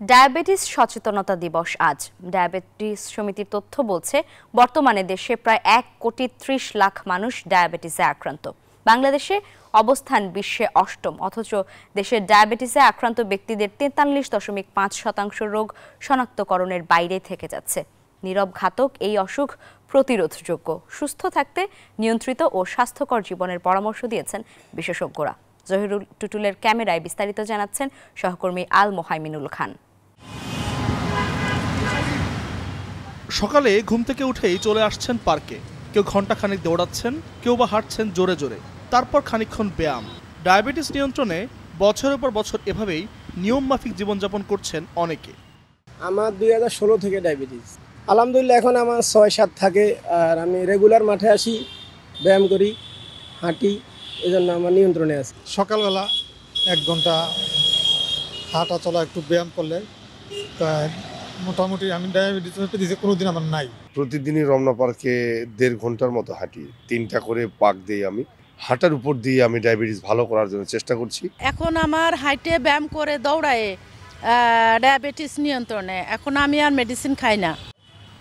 Diabetes সচেতনতা দিবস আজ। ডায়াবেটিস সমিতির তথ্য বলছে, বর্তমানে দেশে প্রায় 1,30,00,000 মানুষ ডায়াবেটিসে আক্রান্ত। বাংলাদেশে অবস্থান বিশ্বে অষ্টম, অথচ দেশের ডায়াবেটিসে আক্রান্ত ব্যক্তিদের 43.5% রোগ শনাক্তকরণের বাইরে থেকে যাচ্ছে। নীরব ঘাতক এই অসুখ প্রতিরোধযোগ্য। সুস্থ থাকতে নিয়ন্ত্রিত ও স্বাস্থ্যকর জীবনের পরামর্শ দিয়েছেন বিশেষজ্ঞরা। জহিরুল টুটুলের ক্যামেরায় বিস্তারিত জানাচ্ছেন সহকর্মী আল মোহাইমিনুল খান। সকালে ঘুম থেকে উঠেই চলে আসছেন পার্কে। কেউ ঘণ্টাখানেক দৌড়াচ্ছেন, কেউ বা হাঁটছেন জোরে জোরে, তারপর খানিকক্ষণ ব্যায়াম। ডায়াবেটিস নিয়ন্ত্রণে বছরের পর বছর এভাবেই নিয়ম মাফিক জীবনযাপন করছেন অনেকে। আমার 2016 থেকে ডায়াবেটিস। আলহামদুলিল্লাহ এখন আমার 6-7 থাকে, আর আমি রেগুলার মাঠে আসি, ব্যায়াম করি, হাঁটি, এই জন্য আমার নিয়ন্ত্রণে আছে। সকালবেলা 1 ঘন্টা হাঁটা চলা একটু ব্যায়াম করলে মোটামুটি আমি ডায়াবেটিসে কোনোদিন আমার নাই। প্রতিদিনই রমনা পার্কে 1.5 ঘন্টার মতো হাঁটি, 3টা করে পাক দিই। আমি হাঁটার উপর দিয়ে আমি ডায়াবেটিস ভালো করার জন্য চেষ্টা করছি। এখন আমার হাইটে ব্যায়াম করে দৌড়ায় ডায়াবেটিস নিয়ন্ত্রণে। এখন আমি আর মেডিসিন খাই না।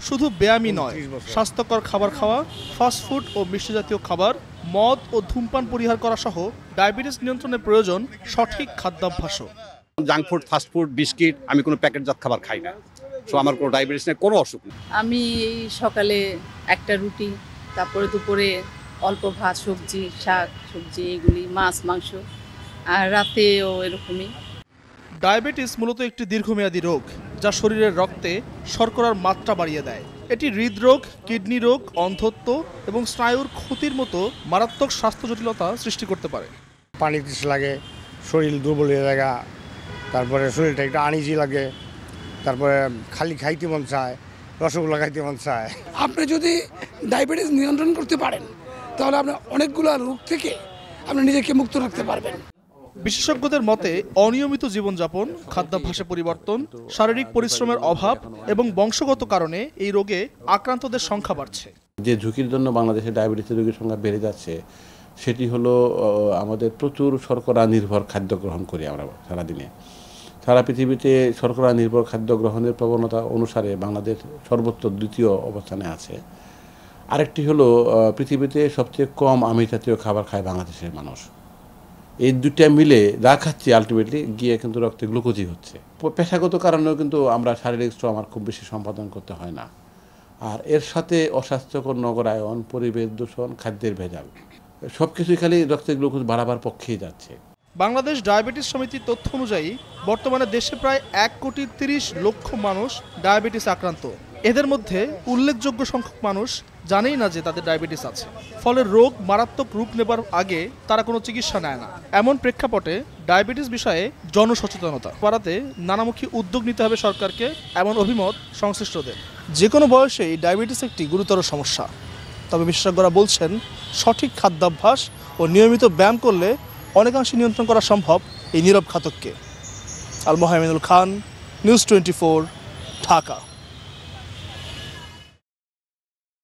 শুধু ব্যায়ামই নয়, স্বাস্থ্যকর খাবার খাওয়া, ফাস্টফুড ও মিষ্টি জাতীয় খাবার, মদ ও ধূমপান পরিহার করা সহ ডায়াবেটিস নিয়ন্ত্রণে প্রয়োজন সঠিক খাদ্যাভ্যাসও। জাঙ্ক ফুড, ফাস্টফুড, বিস্কিট, আমি কোনো প্যাকেটজাত খাবার খাই না। সো আমার কোনো ডায়াবেটিস নেই, কোনো অসুখ নেই। আমি এই সকালে একটা রুটি, তারপরে দুপুরে অল্প ভাত, সবজি, শাক সবজি, এগুলি, মাছ মাংস, আর রাতেও এরকমই। ডায়াবেটিস মূলত একটি দীর্ঘমেয়াদী রোগ, যা শরীরের রক্তে শর্করার মাত্রা বাড়িয়ে দেয়। এটি হৃদরোগ, কিডনি রোগ, অন্ধত্ব এবং স্নায়ুর ক্ষতির মতো মারাত্মক স্বাস্থ্য জটিলতা সৃষ্টি করতে পারে। পানি তৃষ্ণা লাগে, শরীর দুর্বল হয়ে যায়, তারপরে শরীরটা একটু আনইজি লাগে, তারপরে খালি খাইতে মন চায়, রসগোল্লা খাইতে মন চায়। আপনি যদি ডায়াবেটিস নিয়ন্ত্রণ করতে পারেন, তাহলে আপনি অনেকগুলো রোগ থেকে আপনি নিজেকে মুক্ত রাখতে পারবেন। বিশেষজ্ঞদের মতে, অনিয়মিত জীবনযাপন, খাদ্যাভ্যাসে পরিবর্তন, শারীরিক পরিশ্রমের অভাব এবং বংশগত কারণে এই রোগে আক্রান্তদের সংখ্যা বাড়ছে। যে ঝুঁকির জন্য বাংলাদেশে ডায়াবেটিসের রোগীর সংখ্যা বেড়ে যাচ্ছে, সেটি হলো আমাদের প্রচুর শর্করা নির্ভর খাদ্য গ্রহণ করি আমরা সারাদিনে। সারা পৃথিবীতে শর্করা নির্ভর খাদ্য গ্রহণের প্রবণতা অনুসারে বাংলাদেশ সর্বোচ্চ 2য় অবস্থানে আছে। আরেকটি হলো পৃথিবীতে সবচেয়ে কম আমিষ জাতীয় খাবার খায় বাংলাদেশের মানুষ। এই দুইটা মিলে যা খাচ্ছি আলটিমেটলি গিয়ে কিন্তু রক্তে গ্লুকোজই হচ্ছে। পেশাগত কারণেও কিন্তু আমরা শারীরিক শ্রম আর খুব বেশি সম্পাদন করতে হয় না। আর এর সাথে অস্বাস্থ্যকর নগরায়ন, পরিবেশ দূষণ, খাদ্যের ভেজাল, সব কিছুই খালি রক্তের গ্লুকোজ বাড়াবার পক্ষেই যাচ্ছে। বাংলাদেশ ডায়াবেটিস সমিতির তথ্য অনুযায়ী বর্তমানে দেশে প্রায় 1,30,00,000 মানুষ ডায়াবেটিস আক্রান্ত। এদের মধ্যে উল্লেখযোগ্য সংখ্যক মানুষ জানেই না যে তাদের ডায়াবেটিস আছে। ফলে রোগ মারাত্মক রূপ নেবার আগে তারা কোনো চিকিৎসা নেয় না। এমন প্রেক্ষাপটে ডায়াবেটিস বিষয়ে জনসচেতনতা বাড়াতে নানামুখী উদ্যোগ নিতে হবে সরকারকে, এমন অভিমত সংশ্লিষ্টদের। যে কোনো বয়সেই ডায়াবেটিস একটি গুরুতর সমস্যা। তবে বিশেষজ্ঞরা বলছেন, সঠিক খাদ্যাভ্যাস ও নিয়মিত ব্যায়াম করলে অনেকাংশে নিয়ন্ত্রণ করা সম্ভব এই নীরব ঘাতককে। আল মোহাইমিনুল খান, নিউজ 24, ঢাকা।